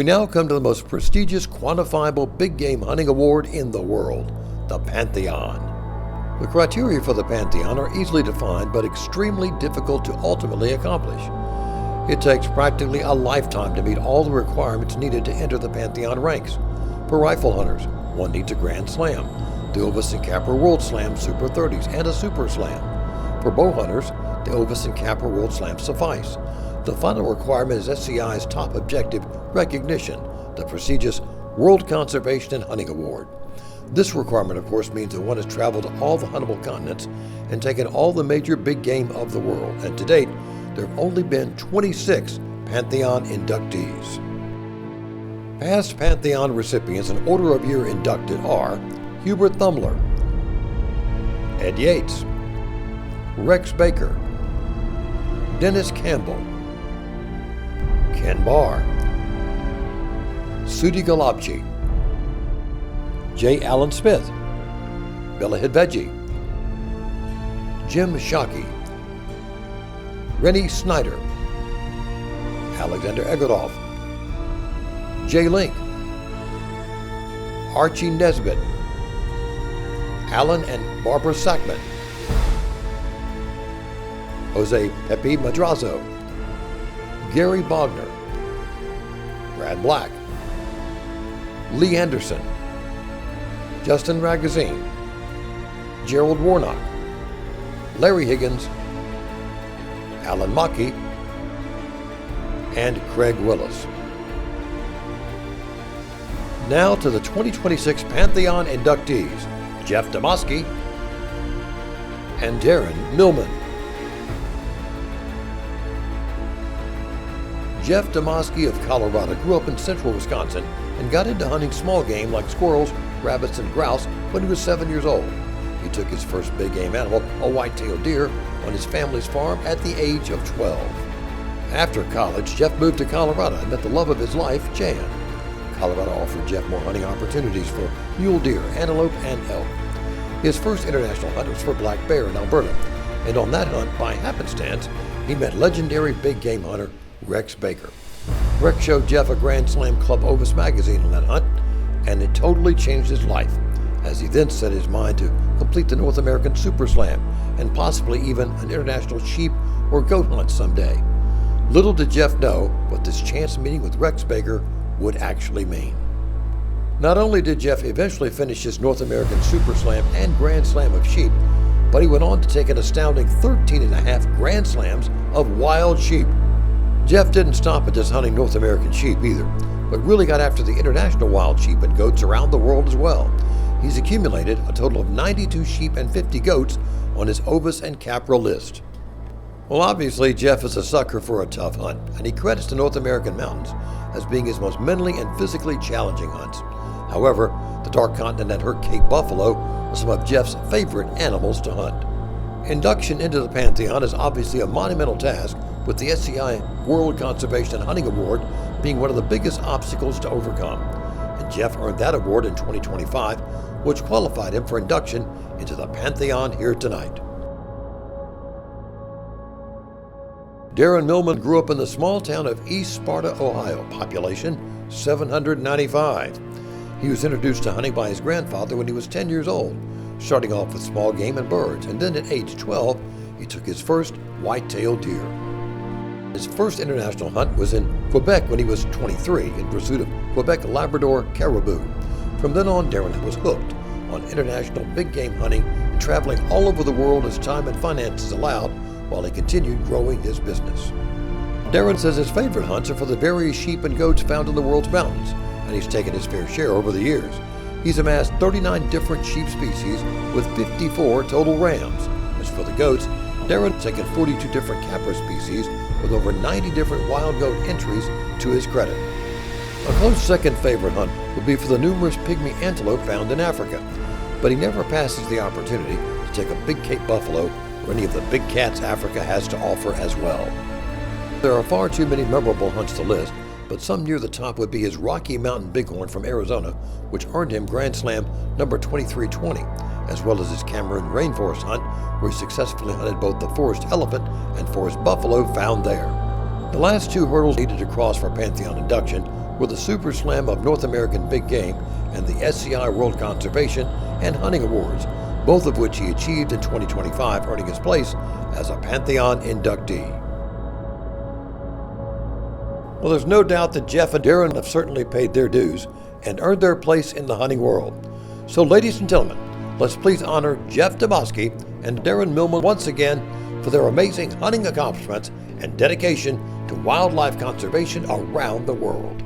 We now come to the most prestigious quantifiable big game hunting award in the world, the Pantheon. The criteria for the Pantheon are easily defined but extremely difficult to ultimately accomplish. It takes practically a lifetime to meet all the requirements needed to enter the Pantheon ranks. For rifle hunters, one needs a Grand Slam, the Ovis and Capra World Slam Super 30s, and a Super Slam. For bow hunters, the Ovis and Capra World Slam suffice. The final requirement is SCI's top objective recognition, the prestigious World Conservation and Hunting Award. This requirement, of course, means that one has traveled to all the huntable continents and taken all the major big game of the world, and to date, there have only been 26 Pantheon inductees. Past Pantheon recipients and Order of Year inducted are Hubert Thumler, Ed Yates, Rex Baker, Dennis Campbell, Ken Barr, Sudi Galabchi, J. Allen Smith, Bella Hidveji, Jim Shockey, Rennie Snyder, Alexander Eggerdoff, Jay Link, Archie Nesbitt, Alan and Barbara Sackman, Jose Pepe Madrazo, Gary Bogner, Brad Black, Lee Anderson, Justin Ragazine, Gerald Warnock, Larry Higgins, Alan Mackey, and Craig Willis. Now to the 2026 Pantheon inductees, Jeff Demoski and Darren Millman. Jeff Demoski of Colorado grew up in central Wisconsin and got into hunting small game like squirrels, rabbits, and grouse when he was 7 years old. He took his first big game animal, a white-tailed deer, on his family's farm at the age of 12. After college, Jeff moved to Colorado and met the love of his life, Jan. Colorado offered Jeff more hunting opportunities for mule deer, antelope, and elk. His first international hunt was for black bear in Alberta, and on that hunt, by happenstance, he met legendary big game hunter Rex Baker. Rex showed Jeff a Grand Slam Club Ovis magazine on that hunt, and it totally changed his life, as he then set his mind to complete the North American Super Slam and possibly even an international sheep or goat hunt someday. Little did Jeff know what this chance meeting with Rex Baker would actually mean. Not only did Jeff eventually finish his North American Super Slam and Grand Slam of sheep, but he went on to take an astounding 13.5 Grand Slams of wild sheep. Jeff didn't stop at just hunting North American sheep either, but really got after the international wild sheep and goats around the world as well. He's accumulated a total of 92 sheep and 50 goats on his Ovis and Capra list. Well, obviously, Jeff is a sucker for a tough hunt, and he credits the North American mountains as being his most mentally and physically challenging hunts. However, the Dark Continent and her Cape buffalo are some of Jeff's favorite animals to hunt. Induction into the Pantheon is obviously a monumental task, with the SCI World Conservation and Hunting Award being one of the biggest obstacles to overcome. And Jeff earned that award in 2025, which qualified him for induction into the Pantheon here tonight. Darren Millman grew up in the small town of East Sparta, Ohio, population 795. He was introduced to hunting by his grandfather when he was 10 years old, starting off with small game and birds, and then at age 12, he took his first white-tailed deer. His first international hunt was in Quebec when he was 23 in pursuit of Quebec Labrador caribou. From then on, Darren was hooked on international big game hunting and traveling all over the world as time and finances allowed while he continued growing his business. Darren says his favorite hunts are for the various sheep and goats found in the world's mountains, and he's taken his fair share over the years. He's amassed 39 different sheep species with 54 total rams. As for the goats, Darren's taken 42 different Capra species with over 90 different wild goat entries to his credit. A close second favorite hunt would be for the numerous pygmy antelope found in Africa, but he never passes the opportunity to take a big Cape buffalo or any of the big cats Africa has to offer as well. There are far too many memorable hunts to list, but some near the top would be his Rocky Mountain Bighorn from Arizona, which earned him Grand Slam number 2320, as well as his Cameroon Rainforest hunt, where he successfully hunted both the forest elephant and forest buffalo found there. The last two hurdles needed to cross for Pantheon induction with the Super Slam of North American Big Game and the SCI World Conservation and Hunting Awards, both of which he achieved in 2025, earning his place as a Pantheon inductee. Well, there's no doubt that Jeff and Darren have certainly paid their dues and earned their place in the hunting world. So, ladies and gentlemen, let's please honor Jeff Dabosky and Darren Millman once again for their amazing hunting accomplishments and dedication to wildlife conservation around the world.